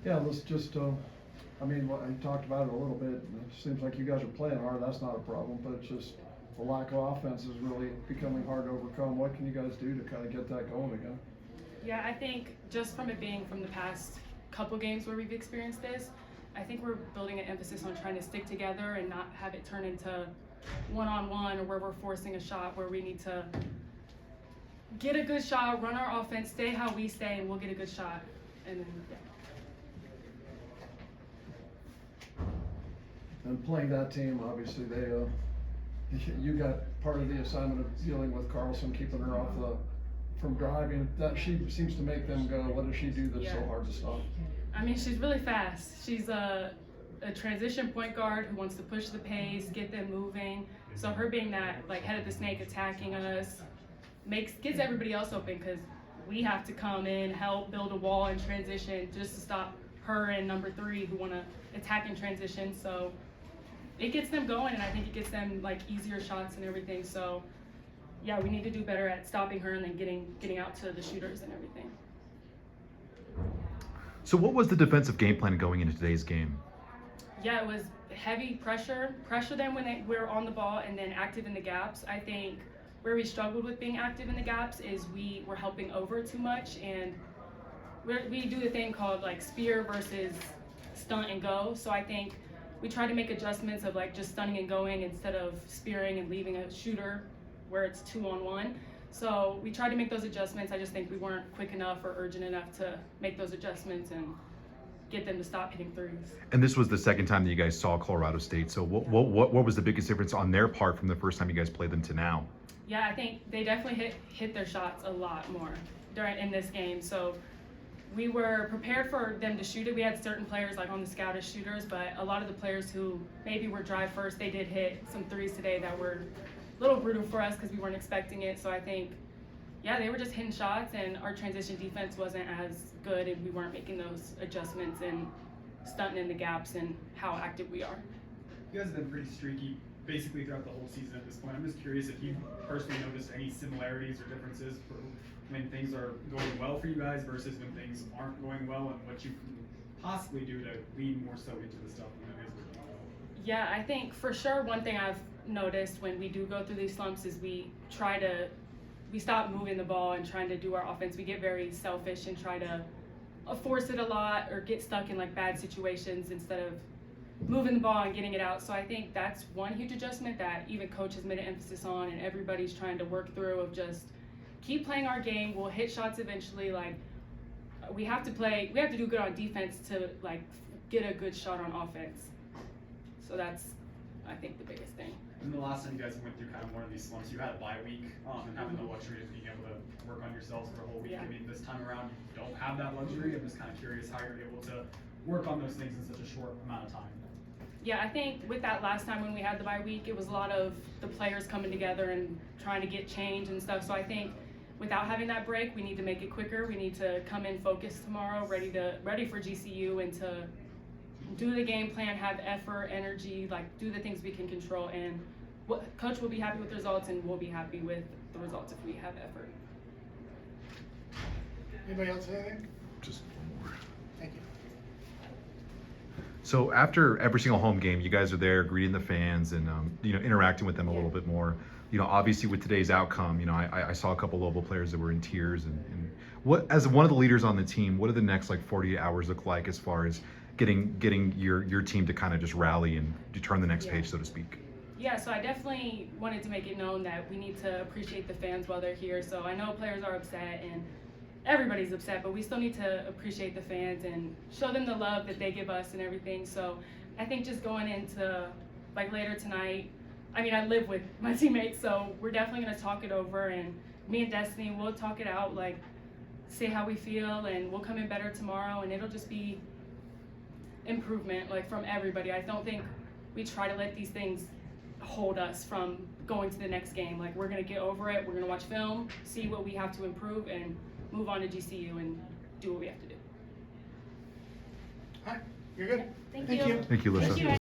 Yeah, let's just, I mean, I talked about it a little bit. It seems like you guys are playing hard. That's not a problem, but it's just the lack of offense is really becoming hard to overcome. What can you guys do to kind of get that going again? Yeah, I think just from it being from the past couple games where we've experienced this, I think we're building an emphasis on trying to stick together and not have it turn into one-on-one or where we're forcing a shot where we need to get a good shot, run our offense, stay how we stay, and we'll get a good shot. And then, yeah. And playing that team, obviously, you got part of the assignment of dealing with Carlson, keeping her off from driving. That she seems to make them go, what does she do that's so hard to stop? I mean, she's really fast. She's a transition point guard who wants to push the pace, get them moving. So her being that like head of the snake attacking us gets everybody else open because we have to come in, help build a wall in transition just to stop her and number 3 who want to attack in transition. So it gets them going, and I think it gets them like easier shots and everything. So yeah, we need to do better at stopping her and then getting out to the shooters and everything. So what was the defensive game plan going into today's game? Yeah, it was heavy pressure them when they were on the ball, and then active in the gaps. I think where we struggled with being active in the gaps is we were helping over too much, and we do the thing called like spear versus stunt and go. So I think we try to make adjustments of like just stunning and going instead of spearing and leaving a shooter where it's 2-on-1. So we tried to make those adjustments. I just think we weren't quick enough or urgent enough to make those adjustments and get them to stop hitting threes. And this was the second time that you guys saw Colorado State. So what was the biggest difference on their part from the first time you guys played them to now? Yeah, I think they definitely hit their shots a lot more in this game. So we were prepared for them to shoot it. We had certain players like on the scout as shooters, but a lot of the players who maybe were drive first, they did hit some threes today that were a little brutal for us because we weren't expecting it. So I think, yeah, they were just hitting shots, and our transition defense wasn't as good, and we weren't making those adjustments and stunting in the gaps and how active we are. You guys have been pretty streaky basically throughout the whole season at this point. I'm just curious if you personally noticed any similarities or differences for when things are going well for you guys versus when things aren't going well, and what you can possibly do to lean more so into the stuff when it is going well. Yeah, I think for sure one thing I've noticed when we do go through these slumps is we stop moving the ball and trying to do our offense. We get very selfish and try to force it a lot or get stuck in like bad situations instead of moving the ball and getting it out. So I think that's one huge adjustment that even coach has made an emphasis on, and everybody's trying to work through of just keep playing our game. We'll hit shots eventually. Like we have to do good on defense to like get a good shot on offense. So that's, I think, the biggest thing. And the last time you guys went through kind of one of these slumps, you had a bye week and having the luxury of being able to work on yourselves for a whole week. Yeah. I mean, this time around, you don't have that luxury. I'm just kind of curious how you're able to work on those things in such a short amount of time. Yeah, I think with that last time when we had the bye week, it was a lot of the players coming together and trying to get change and stuff. So I think without having that break, we need to make it quicker. We need to come in focused tomorrow, ready for GCU, and to do the game plan, have effort, energy, like do the things we can control. And coach will be happy with the results, and we'll be happy with the results if we have effort. Anybody else have anything? Just one more. Thank you. So after every single home game, you guys are there greeting the fans and interacting with them a little bit more. Obviously with today's outcome, I saw a couple Lobo players that were in tears. And what, as one of the leaders on the team, what do the next 48 hours look like as far as getting your team to kind of just rally and to turn the next page, so to speak? Yeah, so I definitely wanted to make it known that we need to appreciate the fans while they're here. So I know players are upset and everybody's upset, but we still need to appreciate the fans and show them the love that they give us and everything. So I think just going into like later tonight, I mean, I live with my teammates, so we're definitely going to talk it over, and me and Destiny, we'll talk it out, like say how we feel, and we'll come in better tomorrow, and it'll just be improvement like from everybody. I don't think we try to let these things hold us from going to the next game. Like we're going to get over it, we're going to watch film, see what we have to improve, and move on to GCU and do what we have to do. All right, you're good. Thank you. you. Thank you, Alyssa. Thank you.